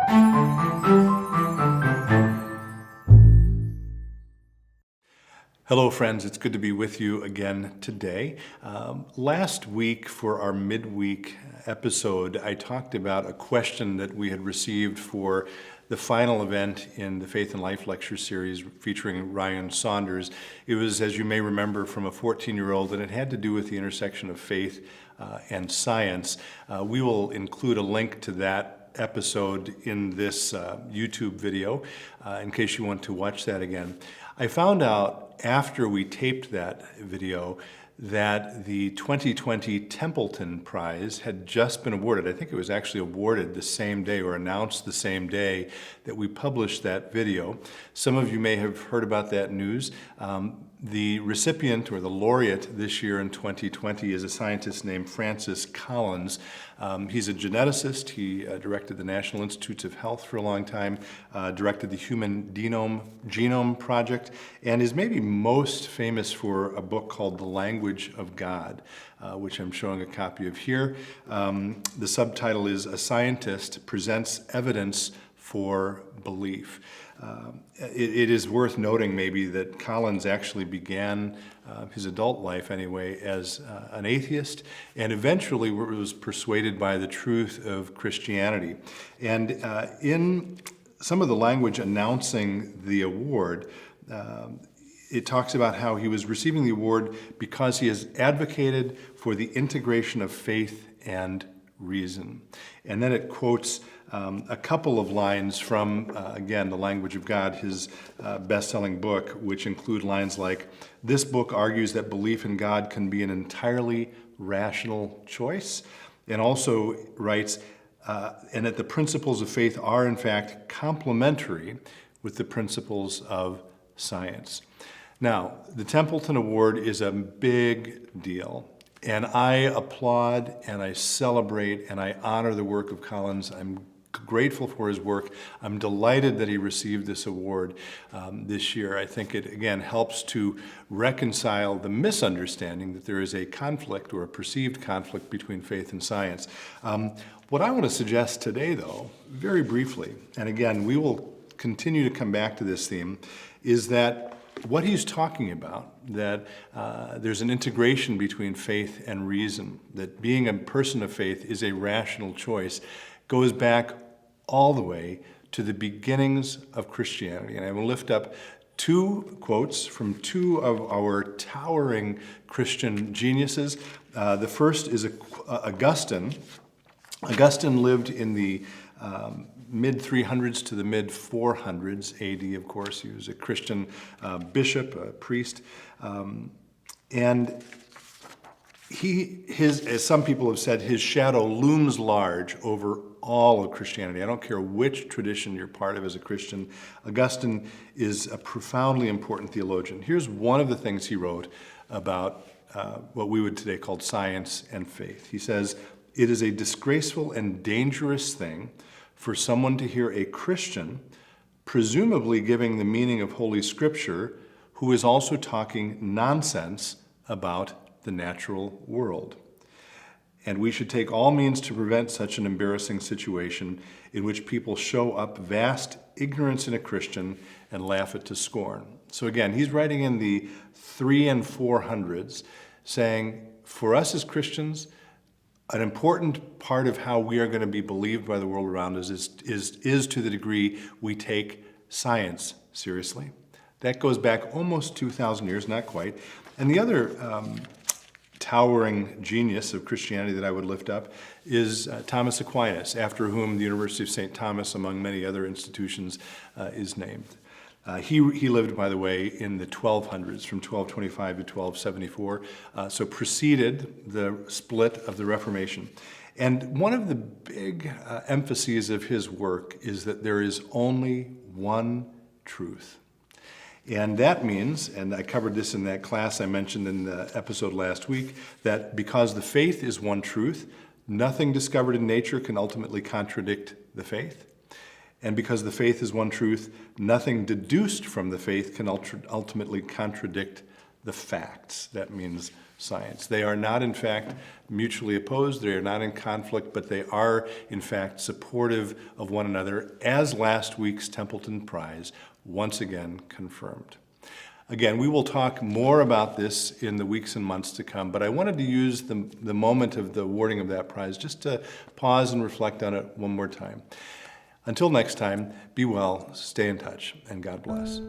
Hello friends, it's good to be with you again today. Last week for our midweek episode, I talked about a question that we had received for the final event in the Faith and Life lecture series featuring Ryan Saunders. It was, as you may remember, from a 14-year-old, and it had to do with the intersection of faith and science. We will include a link to that episode in this YouTube video in case you want to watch that again. I found out after we taped that video that the 2020 Templeton Prize had just been awarded. I think it was actually awarded the same day or announced the same day that we published that video. Some of you may have heard about that news. The recipient or the laureate this year in 2020 is a scientist named Francis Collins. He's a geneticist. He directed the National Institutes of Health for a long time, directed the Human Genome Project, and is maybe most famous for a book called The Language of God, which I'm showing a copy of here. The subtitle is A Scientist Presents Evidence for Belief. It is worth noting maybe that Collins actually began his adult life anyway as an atheist and eventually was persuaded by the truth of Christianity. And in some of the language announcing the award, it talks about how he was receiving the award because he has advocated for the integration of faith and reason. And then it quotes a couple of lines from, again, The Language of God, his best-selling book, which include lines like, "This book argues that belief in God can be an entirely rational choice," and also writes, and that the principles of faith are, in fact, complementary with the principles of science. Now, the Templeton Award is a big deal. And I applaud and I celebrate and I honor the work of Collins. I'm grateful for his work. I'm delighted that he received this award this year. I think it, again, helps to reconcile the misunderstanding that there is a conflict or a perceived conflict between faith and science. What I want to suggest today, though, very briefly, and again, we will continue to come back to this theme, is that what he's talking about, that there's an integration between faith and reason, that being a person of faith is a rational choice, goes back all the way to the beginnings of Christianity. And I will lift up two quotes from two of our towering Christian geniuses. The first is Augustine. Augustine lived in the mid-300s to the mid-400s AD, of course. He was a Christian bishop, a priest. And as some people have said, his shadow looms large over all of Christianity. I don't care which tradition you're part of as a Christian. Augustine is a profoundly important theologian. Here's one of the things he wrote about what we would today call science and faith. He says, "It is a disgraceful and dangerous thing for someone to hear a Christian, presumably giving the meaning of Holy Scripture, who is also talking nonsense about the natural world. And we should take all means to prevent such an embarrassing situation in which people show up vast ignorance in a Christian and laugh it to scorn." So again, he's writing in the 300s and 400s, saying, for us as Christians, an important part of how we are going to be believed by the world around us is to the degree we take science seriously. That goes back almost 2,000 years, not quite. And the other towering genius of Christianity that I would lift up is Thomas Aquinas, after whom the University of St. Thomas, among many other institutions, is named. He lived, by the way, in the 1200s, from 1225 to 1274, so preceded the split of the Reformation. And one of the big emphases of his work is that there is only one truth. And that means, and I covered this in that class I mentioned in the episode last week, that because the faith is one truth, nothing discovered in nature can ultimately contradict the faith. And because the faith is one truth, nothing deduced from the faith can ultimately contradict the facts. That means science. They are not, in fact, mutually opposed. They are not in conflict, but they are, in fact, supportive of one another, as last week's Templeton Prize once again confirmed. Again, we will talk more about this in the weeks and months to come, but I wanted to use the moment of the awarding of that prize just to pause and reflect on it one more time. Until next time, be well, stay in touch, and God bless.